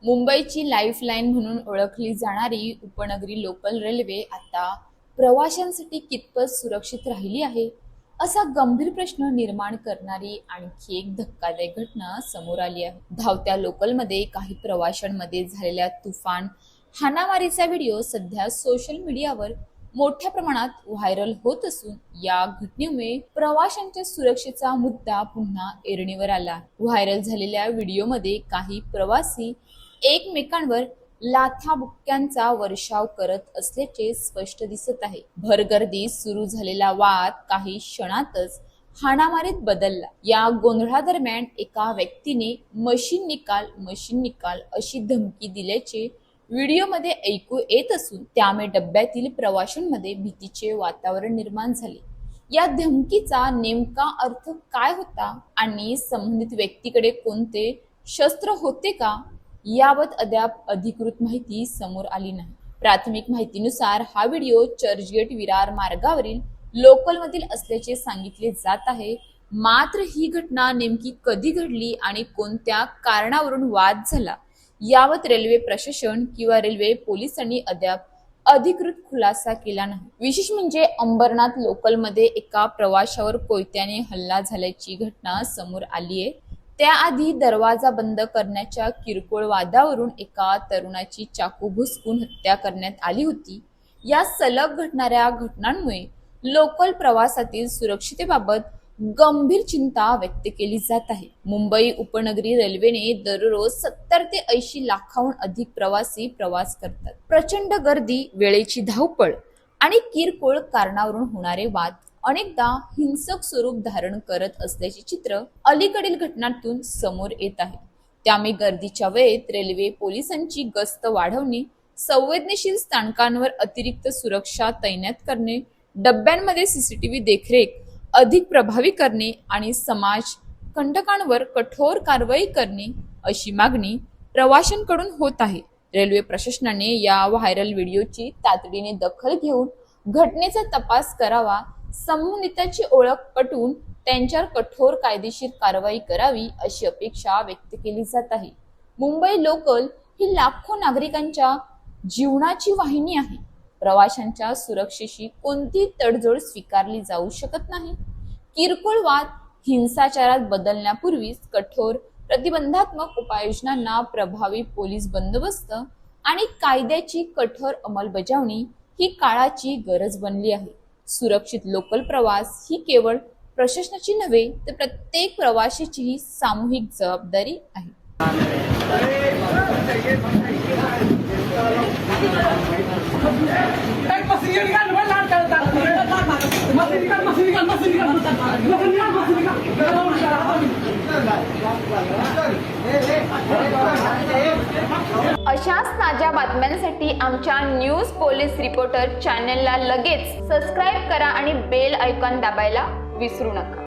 मुंबईची लाईफलाईन म्हणून ओळखली जाणारी उपनगरी लोकल रेल्वे आता प्रवाशांसाठी कितपत सुरक्षित राहिली आहे असा गंभीर प्रश्न निर्माण करणारी आणखी एक धक्कादायक घटना समोर आली आहे। धावत्या लोकलमध्ये काही प्रवाशांमध्ये झालेल्या तुफान हाणामारीचा व्हिडिओ सध्या सोशल मीडियावर मोठ्या प्रमाणात व्हायरल होत असून या घटनेमुळे प्रवाशांच्या सुरक्षेचा मुद्दा पुन्हा ऐरणीवर आला। व्हायरल झालेल्या व्हिडिओमध्ये काही प्रवासी एकमेकांवर लाथाबुक्क्यांचा वर्षाव करत असल्याचे स्पष्ट दिसत आहे। भरगर्दीत सुरू झालेला वाद काही क्षणातच हाणामारीत बदलला। या गोंधळादरम्यान एका व्यक्तीने मशीन निकाल अशी धमकी दिल्याचे व्हिडिओमध्ये ऐकू येत असून त्यामुळे डब्यातील प्रवाशांमध्ये भीतीचे वातावरण निर्माण झाले। या धमकीचा नेमका अर्थ काय होता आणि संबंधित व्यक्तीकडे कोणते शस्त्र होते का याबाबत अद्याप अधिकृत माहिती समोर आली नाही। प्राथमिक माहितीनुसार हा व्हिडिओ चर्चगेट विरार मार्गावरील लोकलमधील असल्याचे सांगितले जात आहे। मात्र ही घटना नेमकी कधी घडली आणि कोणत्या कारणावरून वाद झाला याबाबत रेल्वे प्रशासन किंवा रेल्वे पोलिसांनी अद्याप अधिकृत खुलासा केला नाही। विशेष म्हणजे अंबरनाथ लोकलमध्ये एका प्रवाशावर कोयत्याने हल्ला झाल्याची घटना समोर आली आहे। त्याआधी दरवाजा बंद करण्याच्या किरकोळ वादावरून एका तरुणाची चाकू भुसकून हत्या करण्यात आली होती। या सलग घडणाऱ्या घटनांमुळे लोकल प्रवासातील सुरक्षिततेबाबत गंभीर चिंता व्यक्त केली जात आहे। मुंबई उपनगरी रेल्वेने दररोज 70 ते 80 लाखाहून अधिक प्रवासी प्रवास करतात। प्रचंड गर्दी, वेळेची धावपळ आणि किरकोळ कारणावरून होणारे वाद अनेकदा हिंसक स्वरूप धारण करत असल्याचे चित्र अलीकडील घटनांतून समोर येत आहे। त्यामुळे गर्दीच्या वेळेत रेल्वे पोलिसांची गस्त वाढवणे, संवेदनशील स्थानकांवर अतिरिक्त सुरक्षा तैनात करणे, डब्यांमध्ये सीसीटीव्ही देखरेख अधिक प्रभावी करणे आणि समाज कंटकांवर कठोर कारवाई करणे अशी मागणी प्रवाशांकडून होत आहे। रेल्वे प्रशासनाने या व्हायरल व्हिडिओची तातडीने दखल घेऊन घटनेचा तपास करावा, संबंधितांची ओळख पटवून त्यांच्यावर कठोर कायदेशीर कारवाई करावी अशी अपेक्षा व्यक्त केली जात आहे। मुंबई लोकल ही लाखो नागरिकांच्या जीवनाची वाहिनी आहे। प्रवाशांच्या सुरक्षेशी कोणती तडजोड स्वीकारली जाऊ शकत नाही। किरकोळ वाद हिंसाचारात बदलण्यापूर्वीच कठोर प्रतिबंधात्मक उपाययोजनांना प्रभावी पोलीस बंदोबस्त आणि कायद्याची कठोर अंमलबजावणी ही काळाची गरज बनली आहे। सुरक्षित लोकल प्रवास ही केवळ प्रशासनाची नव्हे तर प्रत्येक प्रवाशाचीही सामूहिक जबाबदारी आहे। अशाच ताज्या बातम्यांसाठी आमच्या न्यूज पोलीस रिपोर्टर चॅनलला लगेच सबस्क्राईब करा आणि बेल आयकॉन दाबायला विसरू नका।